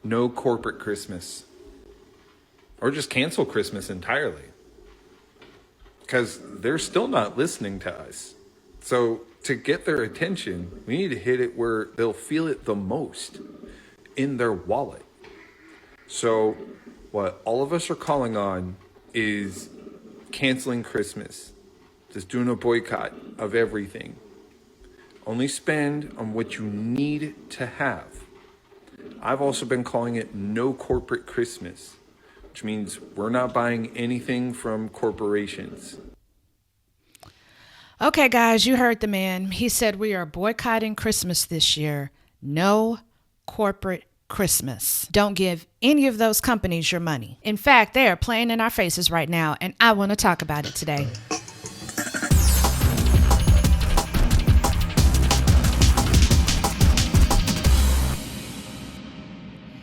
no corporate Christmas. Or just cancel Christmas entirely. Because they're still not listening to us. So to get their attention, we need to hit it where they'll feel it the most, in their wallet. So what all of us are calling on is canceling Christmas. Just doing a boycott of everything. Only spend on what you need to have. I've also been calling it no corporate Christmas, which means we're not buying anything from corporations. Okay, guys, you heard the man. He said we are boycotting Christmas this year. No corporate Christmas. Don't give any of those companies your money. In fact, they are playing in our faces right now, and I want to talk about it today.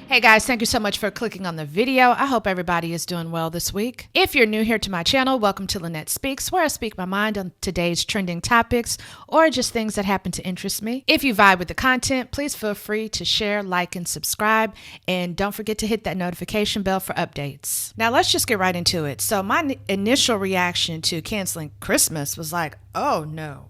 Hey guys, thank you so much for clicking on the video. I hope everybody is doing well this week. If you're new here to my channel, welcome to Lynette Speaks, where I speak my mind on today's trending topics or just things that happen to interest me. If you vibe with the content, please feel free to share, like, and subscribe. And don't forget to hit that notification bell for updates. Now let's just get right into it. So my initial reaction to canceling Christmas was like, oh no.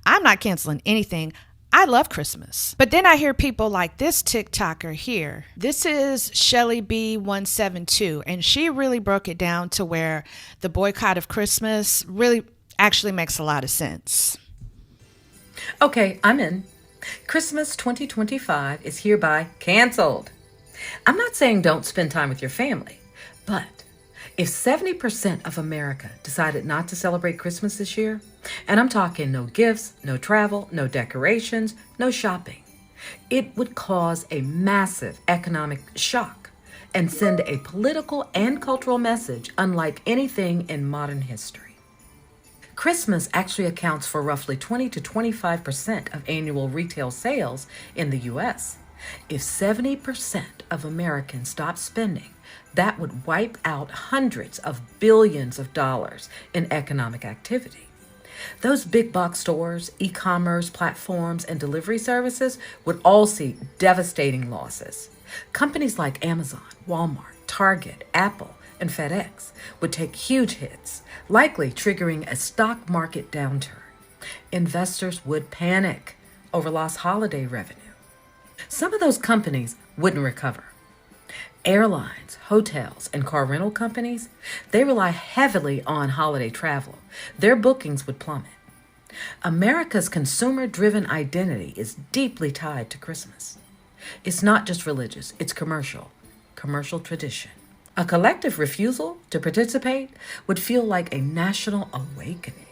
I'm not canceling anything. I love Christmas. But then I hear people like this TikToker here. This is Shelly B172, and she really broke it down to where the boycott of Christmas really actually makes a lot of sense. Okay, I'm in. Christmas 2025 is hereby canceled. I'm not saying don't spend time with your family, but if 70% of America decided not to celebrate Christmas this year, and I'm talking no gifts, no travel, no decorations, no shopping, it would cause a massive economic shock and send a political and cultural message unlike anything in modern history. Christmas actually accounts for roughly 20 to 25% of annual retail sales in the U.S. If 70% of Americans stopped spending, that would wipe out hundreds of billions of dollars in economic activity. Those big box stores, e-commerce platforms, and delivery services would all see devastating losses. Companies like Amazon, Walmart, Target, Apple, and FedEx would take huge hits, likely triggering a stock market downturn. Investors would panic over lost holiday revenue. Some of those companies wouldn't recover. Airlines, hotels, and car rental companies, they rely heavily on holiday travel. Their bookings would plummet. America's consumer-driven identity is deeply tied to Christmas. It's not just religious, it's commercial tradition. A collective refusal to participate would feel like a national awakening,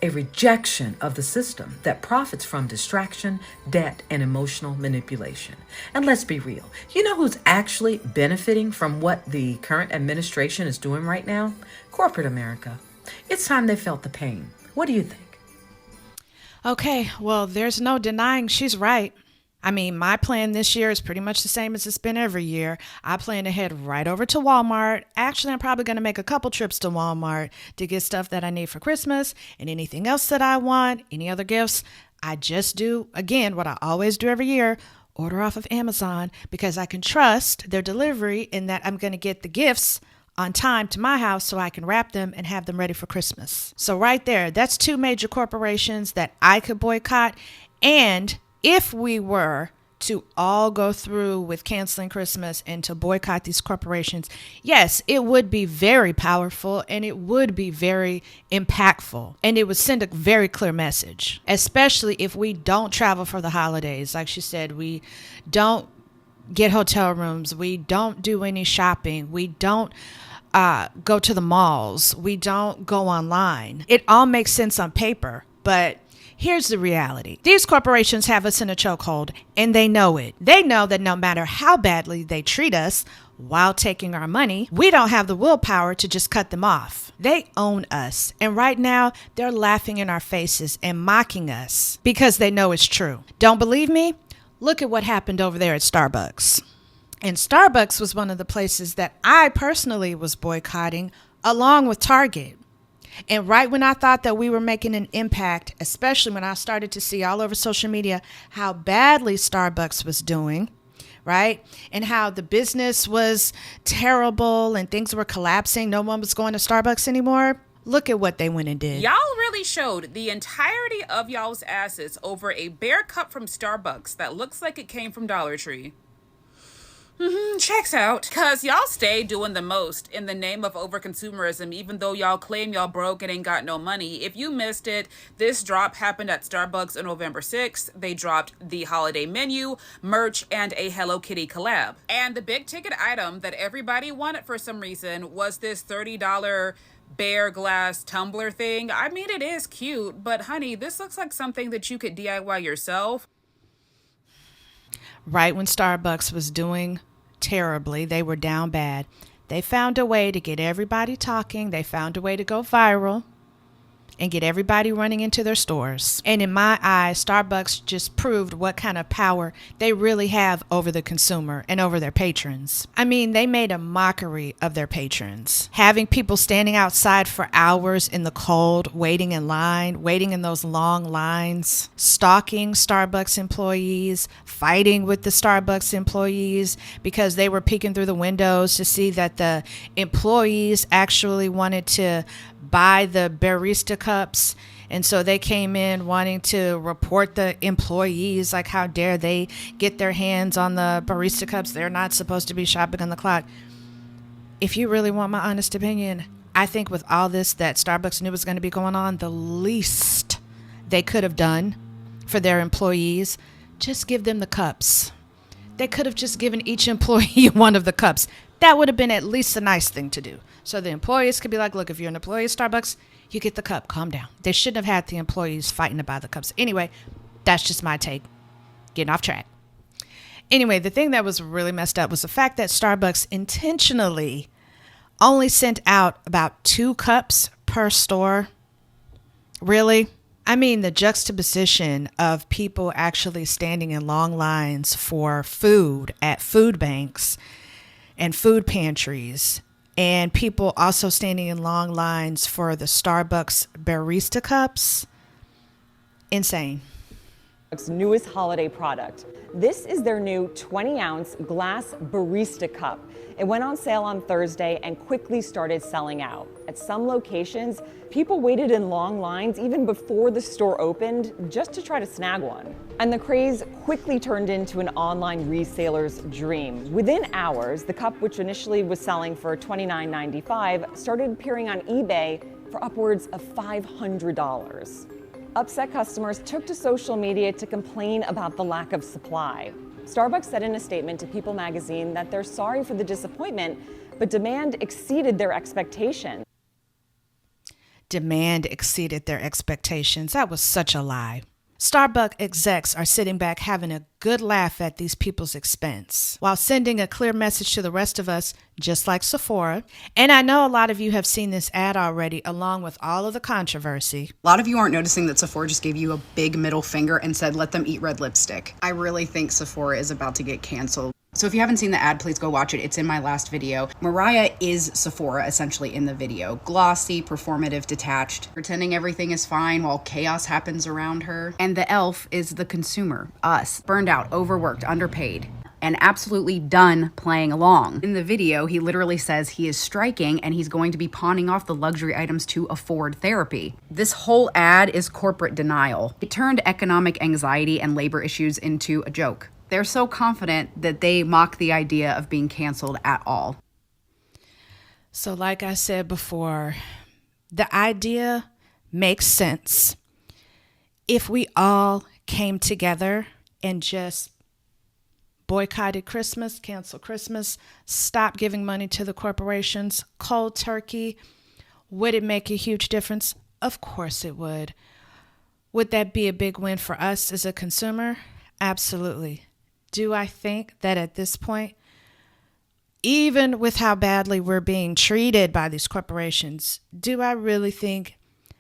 a rejection of the system that profits from distraction, debt, and emotional manipulation. And let's be real, you know who's actually benefiting from what the current administration is doing right now? Corporate America. It's time they felt the pain. What do you think? Okay, well, there's no denying she's right. I mean, my plan this year is pretty much the same as it's been every year. I plan to head right over to Walmart. Actually, I'm probably going to make a couple trips to Walmart to get stuff that I need for Christmas and anything else that I want, any other gifts. I just do, again, what I always do every year, order off of Amazon because I can trust their delivery in that I'm going to get the gifts on time to my house so I can wrap them and have them ready for Christmas. So right there, that's two major corporations that I could boycott. And if we were to all go through with canceling Christmas and to boycott these corporations, yes, it would be very powerful and it would be very impactful. And it would send a very clear message, especially if we don't travel for the holidays. Like she said, we don't get hotel rooms. We don't do any shopping. We don't go to the malls. We don't go online. It all makes sense on paper, but here's the reality. These corporations have us in a chokehold, and they know it. They know that no matter how badly they treat us while taking our money, we don't have the willpower to just cut them off. They own us, and right now, they're laughing in our faces and mocking us because they know it's true. Don't believe me? Look at what happened over there at Starbucks. And Starbucks was one of the places that I personally was boycotting, along with Target. And right when I thought that we were making an impact, especially when I started to see all over social media how badly Starbucks was doing, right? And how the business was terrible and things were collapsing. No one was going to Starbucks anymore. Look at what they went and did. Y'all really showed the entirety of y'all's asses over a bare cup from Starbucks that looks like it came from Dollar Tree. Checks out. Cause y'all stay doing the most in the name of overconsumerism, even though y'all claim y'all broke and ain't got no money. If you missed it, this drop happened at Starbucks on November 6th. They dropped the holiday menu, merch, and a Hello Kitty collab. And the big ticket item that everybody wanted for some reason was this $30 bare glass tumbler thing. I mean, it is cute, but honey, this looks like something that you could DIY yourself. Right when Starbucks was doing terribly, they were down bad, they found a way to get everybody talking. They found a way to go viral and get everybody running into their stores. And in my eyes, Starbucks just proved what kind of power they really have over the consumer and over their patrons. I mean, they made a mockery of their patrons, having people standing outside for hours in the cold, waiting in line, waiting in those long lines, stalking Starbucks employees, fighting with the Starbucks employees because they were peeking through the windows to see that the employees actually wanted to buy the barista cups, and so they came in wanting to report the employees, like how dare they get their hands on the barista cups, they're not supposed to be shopping on the clock. If you really want my honest opinion, I think with all this that Starbucks knew was going to be going on, the least they could have done for their employees, just give them the cups. They could have just given each employee one of the cups. That would have been at least a nice thing to do. So the employees could be like, look, if you're an employee of Starbucks, you get the cup. Calm down. They shouldn't have had the employees fighting about the cups. Anyway, that's just my take. Getting off track. Anyway, the thing that was really messed up was the fact that Starbucks intentionally only sent out about 2 cups per store. Really? I mean, the juxtaposition of people actually standing in long lines for food at food banks and food pantries, and people also standing in long lines for the Starbucks barista cups. Insane. Newest holiday product. This is their new 20-ounce glass barista cup. It went on sale on Thursday and quickly started selling out. At some locations, people waited in long lines even before the store opened just to try to snag one. And the craze quickly turned into an online reseller's dream. Within hours, the cup, which initially was selling for $29.95, started appearing on eBay for upwards of $500. Upset customers took to social media to complain about the lack of supply. Starbucks said in a statement to People magazine that they're sorry for the disappointment, but demand exceeded their expectations. Demand exceeded their expectations. That was such a lie. Starbucks execs are sitting back having a good laugh at these people's expense while sending a clear message to the rest of us, just like Sephora. And I know a lot of you have seen this ad already, along with all of the controversy. A lot of you aren't noticing that Sephora just gave you a big middle finger and said, let them eat red lipstick. I really think Sephora is about to get canceled. So if you haven't seen the ad, please go watch it. It's in my last video. Mariah is Sephora, essentially, in the video. Glossy, performative, detached, pretending everything is fine while chaos happens around her. And the elf is the consumer, us, burned out, overworked, underpaid, and absolutely done playing along. In the video, he literally says he is striking and he's going to be pawning off the luxury items to afford therapy. This whole ad is corporate denial. It turned economic anxiety and labor issues into a joke. They're so confident that they mock the idea of being canceled at all. So like I said before, the idea makes sense if we all came together and just boycotted Christmas, canceled Christmas, stopped giving money to the corporations, cold turkey. Would it make a huge difference? Of course it would. Would that be a big win for us as a consumer? Absolutely. Do I think that at this point, even with how badly we're being treated by these corporations, do I really think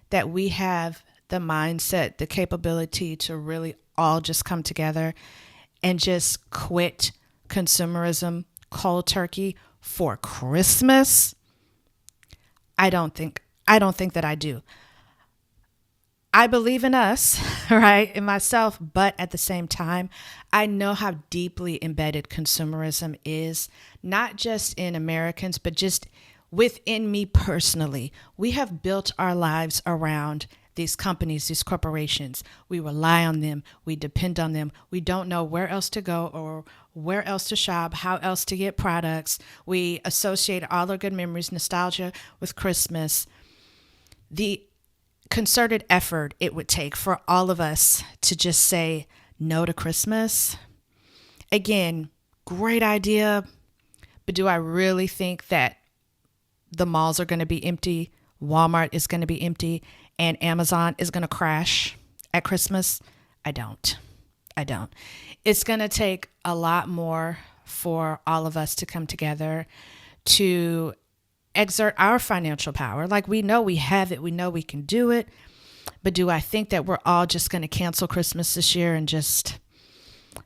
that we have the mindset, the capability to really all just come together and just quit consumerism cold turkey for Christmas? I don't think that I do. I believe in us, right, in myself, but at the same time, I know how deeply embedded consumerism is, not just in Americans, but just within me personally. We have built our lives around these companies, these corporations. We rely on them. We depend on them. We don't know where else to go or where else to shop, how else to get products. We associate all our good memories, nostalgia with Christmas. The concerted effort it would take for all of us to just say no to Christmas. Again, great idea, but do I really think that the malls are going to be empty, Walmart is going to be empty, and Amazon is going to crash at Christmas? I don't. It's going to take a lot more for all of us to come together to exert our financial power. Like, we know we have it. We know we can do it. But do I think that we're all just going to cancel Christmas this year and just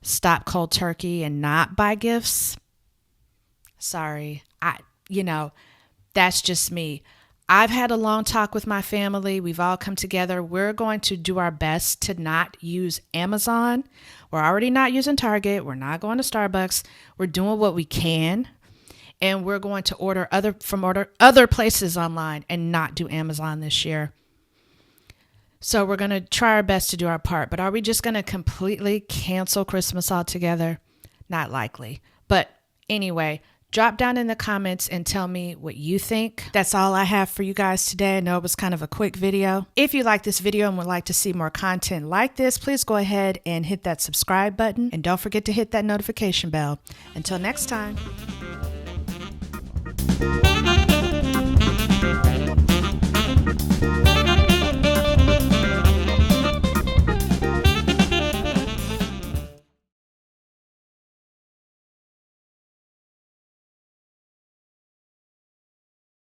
stop cold turkey and not buy gifts? Sorry. That's just me. I've had a long talk with my family. We've all come together. We're going to do our best to not use Amazon. We're already not using Target. We're not going to Starbucks. We're doing what we can. And we're going to order other places online and not do Amazon this year. So we're going to try our best to do our part. But are we just going to completely cancel Christmas altogether? Not likely. But anyway, drop down in the comments and tell me what you think. That's all I have for you guys today. I know it was kind of a quick video. If you like this video and would like to see more content like this, please go ahead and hit that subscribe button. And don't forget to hit that notification bell. Until next time.